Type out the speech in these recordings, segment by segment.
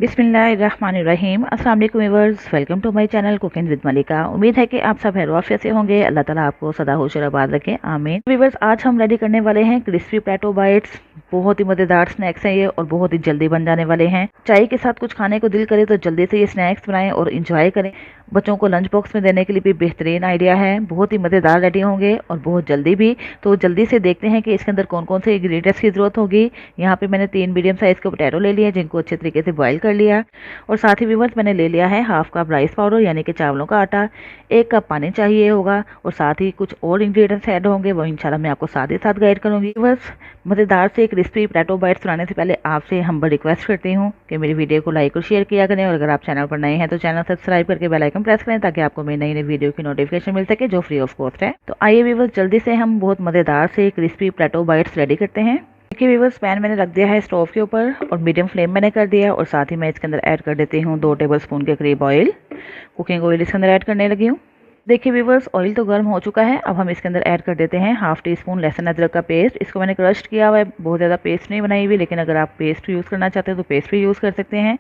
बिस्मिल्लाहिर्रहमानिर्रहीम। अस्सलाम वालेकुम viewers, welcome to my channel cooking with Malika. उम्मीद है कि आप सब खैरियत से होंगे। अल्लाह ताला आपको सदा खुश और आबाद रखे, आमीन। व्यूअर्स, आज हम रेडी करने वाले हैं क्रिस्पी पोटैटो बाइट्स। बहुत ही मज़ेदार स्नैक्स हैं ये और बहुत ही जल्दी बन जाने वाले हैं। चाय के साथ कुछ खाने को दिल करे तो जल्दी से ये स्नैक्स बनाएं और इंजॉय करें। बच्चों को लंच बॉक्स में देने के लिए भी बेहतरीन आइडिया है। बहुत ही मज़ेदार रेडी होंगे और बहुत जल्दी भी। तो जल्दी से देखते हैं कि इसके अंदर कौन कौन से इंग्रेडिएंट्स की ज़रूरत होगी। यहाँ पे मैंने 3 मीडियम साइज़ के पोटैटो ले लिए जिनको अच्छे तरीके से बॉईल कर लिया और साथ ही व्यूअर्स मैंने ले लिया है हाफ कप राइस पाउडर यानी कि चावलों का आटा। 1 कप पानी चाहिए होगा और साथ ही कुछ और इंग्रेडिएंट्स ऐड होंगे, वो इंशाल्लाह मैं आपको साथ ही साथ गाइड करूँगी। व्यूअर्स, मज़ेदार से क्रिस्पी पोटैटो बाइट्स बनाने से पहले आपसे हम्बल रिक्वेस्ट करती हूँ कि मेरी वीडियो को लाइक और शेयर किया करें और अगर आप चैनल पर नए हैं तो चैनल सब्सक्राइब करके बेल आइकन प्रेस करें ताकि आपको मेरी नई नई वीडियो की नोटिफिकेशन मिल सके जो फ्री ऑफ कॉस्ट है। तो आइए व्यूअर्स, जल्दी से हम बहुत मज़ेदार से क्रिस्पी पोटैटो बाइट्स रेडी करते हैं। देखिए व्यूअर्स, पैन मैंने रख दिया है स्टोव के ऊपर और मीडियम फ्लेम मैंने कर दिया और साथ ही मैं इसके अंदर ऐड कर देती हूँ 2 टेबलस्पून के करीब ऑयल। कुकिंग ऑयल इसके अंदर ऐड करने लगी हूँ। देखिए व्यूअर्स, ऑयल तो गर्म हो चुका है। अब हम इसके अंदर ऐड कर देते हैं हाफ टी स्पून लहसुन अदरक का पेस्ट। इसको मैंने क्रश किया हुआ है, बहुत ज़्यादा पेस्ट नहीं बनाई हुई, लेकिन अगर आप पेस्ट यूज़ करना चाहते हैं तो पेस्ट भी यूज़ कर सकते हैं।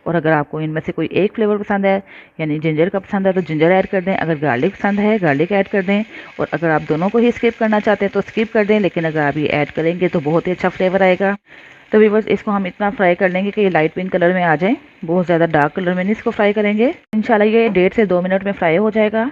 और अगर आपको इनमें से कोई एक फ्लेवर पसंद है यानी जिंजर का पसंद है तो जिंजर ऐड कर दें। अगर गार्लिक पसंद है गार्लिक ऐड कर दें और अगर आप दोनों को ही स्किप करना चाहते हैं तो स्किप कर दें, लेकिन अगर आप ये ऐड करेंगे तो बहुत ही अच्छा फ्लेवर आएगा। तो व्यूअर्स, इसको हम इतना फ्राई कर लेंगे कि ये लाइट पिंक कलर में आ जाए। बहुत ज़्यादा डार्क कलर में नहीं इसको फ्राई करेंगे। इंशाल्लाह ये 1.5 से 2 मिनट में फ्राई हो जाएगा।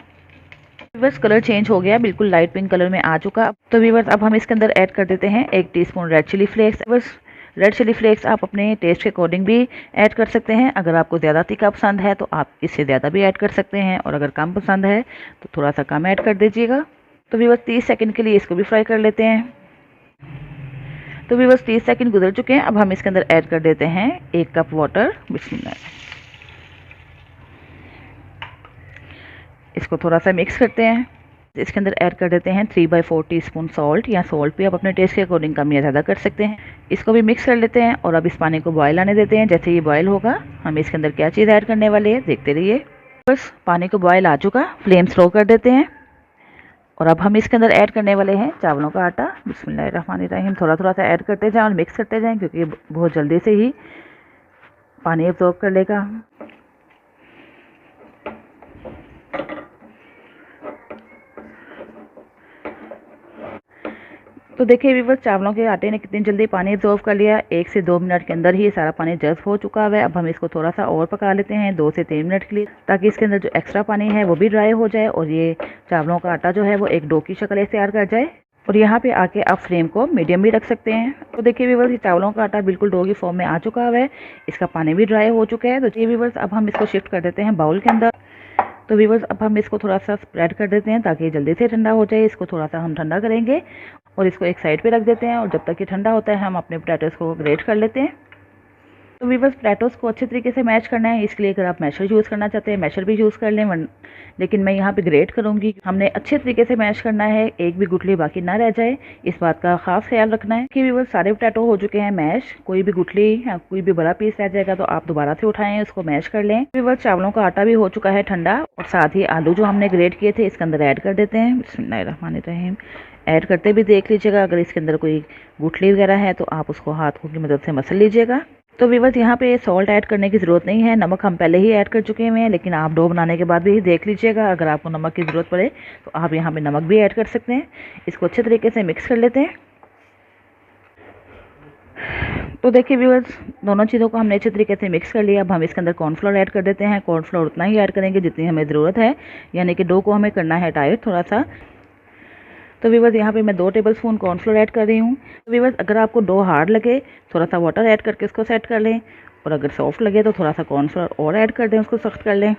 व्यूअर्स, कलर चेंज हो गया, बिल्कुल लाइट पिंक कलर में आ चुका। तो व्यूअर्स, अब हम इसके अंदर ऐड कर देते हैं 1 teaspoon red chilli flakes. Viewers, red chilli flakes आप अपने टेस्ट के अकॉर्डिंग भी ऐड कर सकते हैं। अगर आपको ज़्यादा तीखा पसंद है तो आप इससे ज़्यादा भी ऐड कर सकते हैं और अगर कम पसंद है तो थोड़ा सा कम ऐड कर दीजिएगा। तो व्यूअर्स, 30 सेकंड के लिए इसको भी फ्राई कर लेते हैं। तो व्यूअर्स, 30 सेकंड गुजर चुके हैं। अब हम इसके अंदर ऐड कर देते हैं 1 कप वाटर। बिस्मिल्लाह, इसको थोड़ा सा मिक्स करते हैं। इसके अंदर ऐड कर देते हैं 3/4 टीस्पून सॉल्ट, या सॉल्ट भी आप अपने टेस्ट के अकॉर्डिंग कम या ज़्यादा कर सकते हैं। इसको भी मिक्स कर लेते हैं और अब इस पानी को बॉयल आने देते हैं। जैसे ये बॉयल होगा हम इसके अंदर क्या चीज़ ऐड करने वाले हैं, देखते रहिए। बस पानी को बॉयल आ चुका, फ्लेम स्लो कर देते हैं और अब हम इसके अंदर ऐड करने वाले हैं चावलों का आटा। बिस्मिल्लाहिर्रहमानिर्रहीम। थोड़ा थोड़ा सा ऐड करते जाएं और मिक्स करते जाएं क्योंकि ये बहुत जल्दी से ही पानी एब्जॉर्ब कर लेगा। तो देखिए व्यूअर्स, चावलों के आटे ने कितनी जल्दी पानी एब्जॉर्ब कर लिया। 1 से 2 मिनट के अंदर ही ये सारा पानी जज़्ब हो चुका है। अब हम इसको थोड़ा सा और पका लेते हैं 2 से 3 मिनट के लिए, ताकि इसके अंदर जो एक्स्ट्रा पानी है वो भी ड्राई हो जाए और ये चावलों का आटा जो है वो एक डो की शक्ल तैयार कर जाए। और यहाँ पे आके आप फ्लेम को मीडियम भी रख सकते हैं। तो देखिए व्यूअर्स, ये चावलों का आटा बिल्कुल डो की फॉर्म में आ चुका है, इसका पानी भी ड्राई हो चुका है। तो ये व्यूअर्स, अब हम इसको शिफ्ट कर देते हैं बाउल के अंदर। तो व्यूअर्स, अब हम इसको थोड़ा सा स्प्रेड कर देते हैं ताकि जल्दी से ठंडा हो जाए। इसको थोड़ा सा हम ठंडा करेंगे और इसको एक साइड पे रख देते हैं और जब तक ये ठंडा होता है हम अपने पोटैटोज़ को ग्रेट कर लेते हैं। तो व्यूअर्स, पोटैटोज़ को अच्छे तरीके से मैश करना है, इसके लिए अगर आप मैशर यूज़ करना चाहते हैं मैशर भी यूज़ कर लें, लेकिन मैं यहाँ पे ग्रेट करूँगी। हमने अच्छे तरीके से मैश करना है, एक भी गुठली बाकी ना रह जाए, इस बात का खास ख्याल रखना है। कि व्यूअर्स, सारे पोटैटो हो चुके हैं मैश, कोई भी गुठली या कोई भी बड़ा पीस रह जाएगा तो आप दोबारा से उठाएं, उसको मैश कर लें। व्यूअर्स, चावलों का आटा भी हो चुका है ठंडा और साथ ही आलू जो हमने ग्रेट किए थे इसके अंदर ऐड कर देते हैं। बिस्मिल्लाहिर्रहमानिर्रहीम। ऐड करते भी देख लीजिएगा, अगर इसके अंदर कोई गुठली वगैरह है तो आप उसको हाथों की मदद से मसल लीजिएगा। तो व्यूअर्स, यहाँ पे सॉल्ट ऐड करने की ज़रूरत नहीं है, नमक हम पहले ही ऐड कर चुके हुए हैं, लेकिन आप डो बनाने के बाद भी देख लीजिएगा, अगर आपको नमक की ज़रूरत पड़े तो आप यहाँ पे नमक भी ऐड कर सकते हैं। इसको अच्छे तरीके से मिक्स कर लेते हैं। तो देखिए व्यूअर्स, दोनों चीज़ों को हमने अच्छे तरीके से मिक्स कर लिया। अब हम इसके अंदर कॉर्नफ्लोर ऐड कर देते हैं। कॉर्नफ्लोर उतना ही ऐड करेंगे जितनी हमें ज़रूरत है, यानी कि डो को हमें करना है टाइट थोड़ा सा। तो व्यूअर्स, यहाँ पे मैं 2 टेबलस्पून कॉर्नफ्लोर ऐड कर रही हूँ। तो व्यूअर्स, अगर आपको डो हार्ड लगे थोड़ा सा वाटर ऐड करके उसको सेट कर लें और अगर सॉफ्ट लगे तो थोड़ा सा कॉर्नफ्लोर और ऐड कर दें, उसको सख्त कर लें।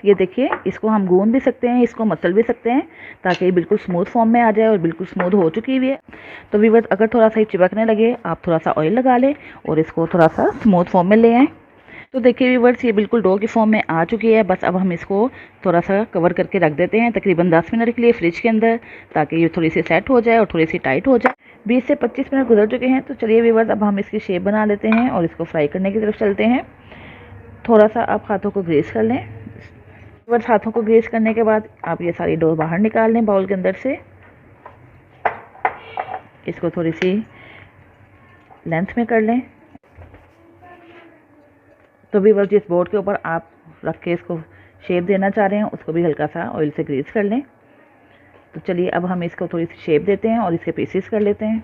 ये देखिए, इसको हम गूंद भी सकते हैं, इसको मसल भी सकते हैं ताकि ये बिल्कुल स्मूथ फॉर्म में आ जाए और बिल्कुल स्मूथ हो चुकी हुई है। तो व्यूअर्स, अगर थोड़ा सा चिपकने लगे आप थोड़ा सा ऑयल लगा लें और इसको थोड़ा सा स्मूथ फॉर्म में ले आएँ। तो देखिए व्यूअर्स, ये बिल्कुल डो की फॉर्म में आ चुकी है। बस अब हम इसको थोड़ा सा कवर करके रख देते हैं तकरीबन 10 मिनट के लिए फ्रिज के अंदर, ताकि ये थोड़ी सी सेट हो जाए और थोड़ी सी टाइट हो जाए। 20 से 25 मिनट गुजर चुके हैं। तो चलिए व्यूअर्स, अब हम इसकी शेप बना लेते हैं और इसको फ्राई करने की तरफ चलते हैं। थोड़ा सा आप हाथों को ग्रीस कर लें बस हाथों को ग्रीस करने के बाद आप ये सारी डो बाहर निकाल लें बाउल के अंदर से। इसको थोड़ी सी लेंथ में कर लें। तो भी बस जिस बोर्ड के ऊपर आप रख के इसको शेप देना चाह रहे हैं उसको भी हल्का सा ऑयल से ग्रीस कर लें। तो चलिए अब हम इसको थोड़ी सी शेप देते हैं और इसके पीसेस कर लेते हैं।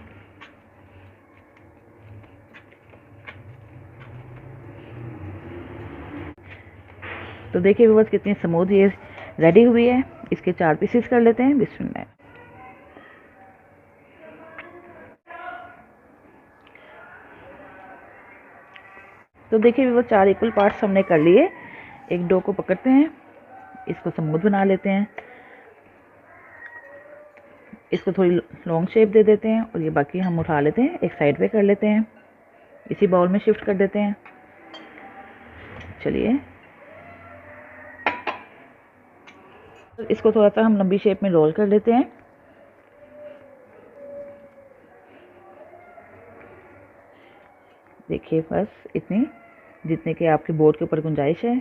तो देखिए व्यूअर्स कितनी स्मूथ ये रेडी हुई है। इसके 4 पीसेस कर लेते हैं। बिस्मिल्लाह। तो देखिए व्यूअर्स 4 इक्वल पार्ट्स हमने कर लिए। एक डो को पकड़ते हैं, इसको स्मूथ बना लेते हैं, इसको थोड़ी लॉन्ग शेप दे देते हैं और ये बाकी हम उठा लेते हैं, एक साइड पे कर लेते हैं, इसी बाउल में शिफ्ट कर देते हैं। चलिए इसको थोड़ा सा हम लंबी शेप में रोल कर लेते हैं। देखिए बस इतनी जितने के आपके बोर्ड के ऊपर गुंजाइश है।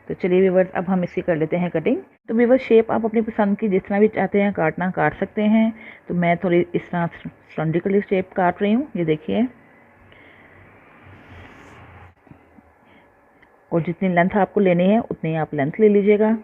तो चलिए व्यूअर्स अब हम इसकी कर लेते हैं कटिंग। तो व्यूअर्स शेप आप अपनी पसंद की जिस तरह भी चाहते हैं काटना काट सकते हैं। तो मैं थोड़ी इस तरह सिलेंड्रिकली शेप काट रही हूँ, ये देखिए। और जितनी लेंथ आपको लेनी है उतनी आप लेंथ ले लीजिएगा।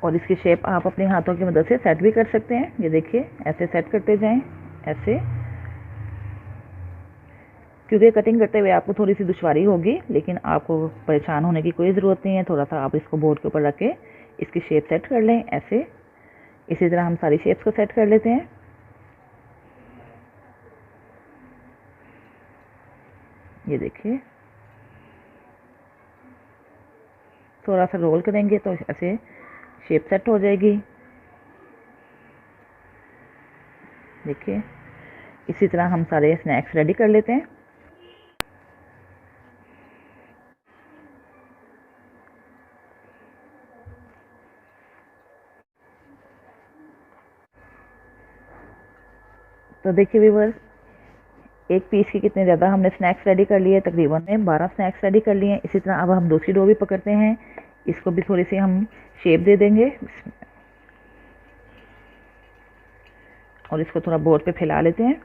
और इसकी शेप आप अपने हाथों की मदद से सेट भी कर सकते हैं। ये देखिए ऐसे सेट करते जाएं, ऐसे। क्योंकि कटिंग करते हुए आपको थोड़ी सी दुश्वारी होगी, लेकिन आपको परेशान होने की कोई ज़रूरत नहीं है। थोड़ा सा आप इसको बोर्ड के ऊपर रख के इसकी शेप सेट कर लें, ऐसे। इसी तरह हम सारी शेप्स को सेट कर लेते हैं। ये देखिए थोड़ा सा रोल करेंगे तो ऐसे शेप सेट हो जाएगी। देखिए इसी तरह हम सारे स्नैक्स रेडी कर लेते हैं। तो देखिए व्यूअर्स एक पीस की कितने ज़्यादा हमने स्नैक्स रेडी कर लिए, तकरीबन 12 स्नैक्स रेडी कर लिए। इसी तरह अब हम दूसरी डो भी पकड़ते हैं, इसको भी थोड़ी सी हम शेप दे देंगे और इसको थोड़ा बोर्ड पे फैला लेते हैं।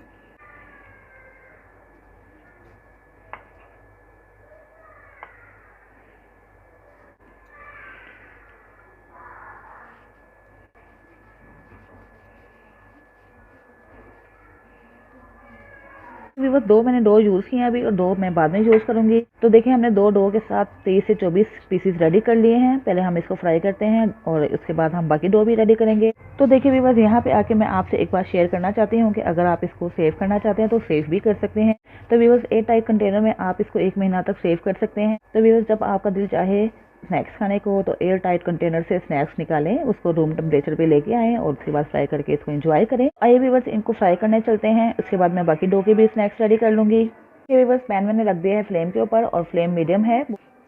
बस 2 मैंने डो यूज़ किए हैं अभी और 2 मैं बाद में यूज़ करूंगी। तो देखिए हमने 2 डो के साथ 23 से 24 पीसेस रेडी कर लिए हैं। पहले हम इसको फ्राई करते हैं और उसके बाद हम बाकी डो भी रेडी करेंगे। तो देखिए बस यहाँ पे आके मैं आपसे एक बात शेयर करना चाहती हूँ कि अगर आप इसको सेव करना चाहते हैं तो सेव भी कर सकते हैं। तो व्यूअर्स एयर टाइट कंटेनर में आप इसको 1 महीना तक सेव कर सकते हैं। तो व्यूअर्स जब आपका दिल चाहे स्नैक्स खाने को तो एयर टाइट कंटेनर से स्नैक्स निकालें, उसको रूम टेम्परेचर पे लेके आएँ और उसके बाद फ्राई करके इसको एंजॉय करें। आइए व्यूअर्स इनको फ्राई करने चलते हैं, उसके बाद मैं बाकी डो के भी स्नैक्स रेडी कर लूँगी। व्यूअर्स पैन मैंने रख दिया है फ्लेम के ऊपर और फ्लेम मीडियम है।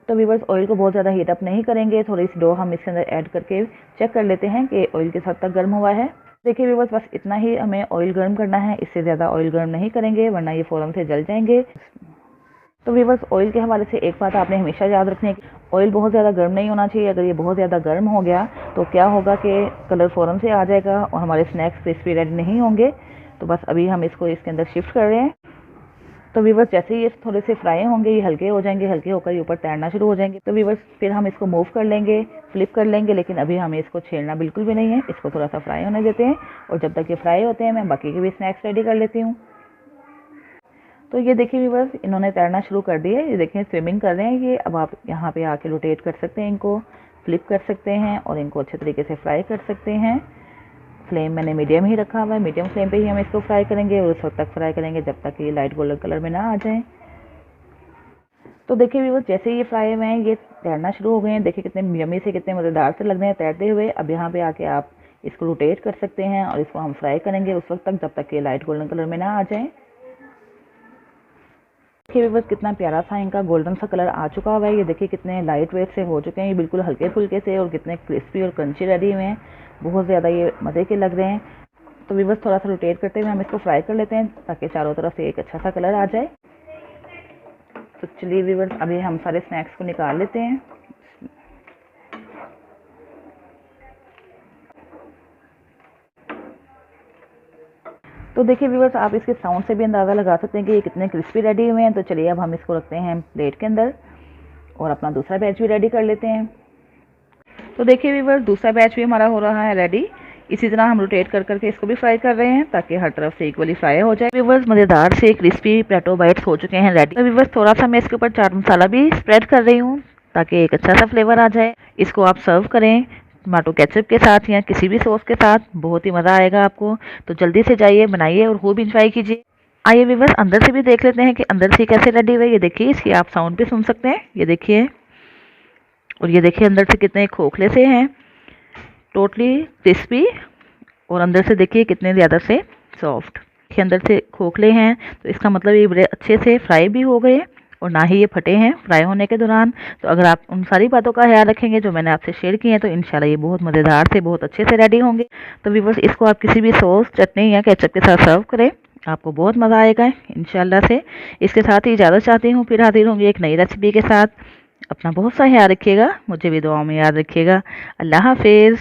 तो व्यूअर्स ऑयल को बहुत ज़्यादा हीट अप नहीं करेंगे, थोड़ी सी डो हम इसके अंदर ऐड करके चेक कर लेते हैं कि ऑयल किस हद तक गर्म हुआ है। देखिए व्यूअर्स बस इतना ही हमें ऑयल गर्म करना है, इससे ज़्यादा ऑयल गर्म नहीं करेंगे वरना ये फ़ौरन से जल जाएंगे। तो व्यूअर्स ऑयल के हवाले से एक बात आपने हमेशा याद रखनी है कि ऑयल बहुत ज़्यादा गर्म नहीं होना चाहिए। अगर ये बहुत ज़्यादा गर्म हो गया तो क्या होगा कि कलर फ़ौरन से आ जाएगा और हमारे स्नैक्स क्रिस्पी रेडी नहीं होंगे। तो बस अभी हम इसको इसके अंदर शिफ्ट कर रहे हैं। तो व्यूअर्स जैसे ही ये थोड़े से फ्राई होंगे ये हल्के हो जाएंगे, हल्के होकर ये ऊपर तैरना शुरू हो जाएंगे। तो व्यूअर्स फिर हम इसको मूव कर लेंगे, फ्लिप कर लेंगे, लेकिन अभी हमें इसको छेड़ना बिल्कुल भी नहीं है। इसको थोड़ा सा फ्राई होने देते हैं और जब तक ये फ्राई होते हैं मैं बाकी के भी स्नैक्स रेडी कर लेती हूँ। तो ये देखिए व्यूअर्स इन्होंने तैरना शुरू कर दिया है, ये देखें स्विमिंग कर रहे हैं ये। अब आप यहाँ पे आके रोटेट कर सकते हैं, इनको फ्लिप कर सकते हैं और इनको अच्छे तरीके से फ्राई कर सकते हैं। फ्लेम मैंने मीडियम ही रखा हुआ है, मीडियम फ्लेम पे ही हम इसको फ्राई करेंगे और उस वक्त तक फ्राई करेंगे जब तक ये लाइट गोल्डन कलर में ना आ जाए। तो देखिए व्यूअर्स जैसे ही ये फ्राई हुए हैं ये तैरना शुरू हो गए हैं। देखिए कितने यम्मी से कितने मज़ेदार से लग रहे हैं तैरते हुए। अब यहाँ पे आके आप इसको रोटेट कर सकते हैं और इसको हम फ्राई करेंगे उस वक्त तक जब तक ये लाइट गोल्डन कलर में ना आ जाए। देखिए बस कितना प्यारा सा इनका गोल्डन सा कलर आ चुका हुआ है। ये देखिए कितने लाइट वेट से हो चुके हैं, ये बिल्कुल हल्के फुल्के से और कितने क्रिस्पी और क्रंची रेडी हुए हैं। बहुत ज़्यादा ये मज़े के लग रहे हैं। तो भी बस थोड़ा सा रोटेट करते हुए हम इसको फ्राई कर लेते हैं ताकि चारों तरफ से एक अच्छा सा कलर आ जाए। तो चलिए व्यूअर्स अभी हम सारे स्नैक्स को निकाल लेते हैं। तो देखिए व्यूअर्स आप इसके साउंड से भी अंदाज़ा लगा सकते हैं कि ये कितने क्रिस्पी रेडी हुए हैं। तो चलिए अब हम इसको रखते हैं प्लेट के अंदर और अपना दूसरा बैच भी रेडी कर लेते हैं। तो देखिए व्यूअर्स दूसरा बैच भी हमारा हो रहा है रेडी। इसी तरह हम रोटेट कर करके इसको भी फ्राई कर रहे हैं ताकि हर तरफ से इक्वली फ्राई हो जाए। व्यूअर्स मज़ेदार से क्रिस्पी पोटैटो बाइट्स हो चुके हैं रेडी। तो व्यूअर्स थोड़ा सा मैं इसके ऊपर चाट मसाला भी स्प्रेड कर रही हूँ ताकि एक अच्छा सा फ्लेवर आ जाए। इसको आप सर्व करें टमाटो केचप के साथ या किसी भी सॉस के साथ, बहुत ही मज़ा आएगा आपको। तो जल्दी से जाइए बनाइए और खूब इंजॉय कीजिए। आइए व्यूअर्स अंदर से भी देख लेते हैं कि अंदर से कैसे रेडी हुए। ये देखिए इसकी आप साउंड भी सुन सकते हैं, ये देखिए। और ये देखिए अंदर से कितने खोखले से हैं, टोटली क्रिस्पी, और अंदर से देखिए कितने ज़्यादा से सॉफ्ट। के अंदर से खोखले हैं तो इसका मतलब ये बड़े अच्छे से फ्राई भी हो गए और ना ही ये फटे हैं फ्राई होने के दौरान। तो अगर आप उन सारी बातों का ख्याल रखेंगे जो मैंने आपसे शेयर की हैं तो इंशाल्लाह ये बहुत मज़ेदार से बहुत अच्छे से रेडी होंगे। तो व्यूअर्स इसको आप किसी भी सॉस, चटनी या केचप के साथ सर्व करें, आपको बहुत मज़ा आएगा इंशाल्लाह से। इसके साथ ही इजाज़त चाहती हूँ, फिर हाजिर होंगी एक नई रेसिपी के साथ। अपना बहुत सा ख्याल रखिएगा, मुझे भी दुआओं में याद रखिएगा। अल्लाह हाफिज़।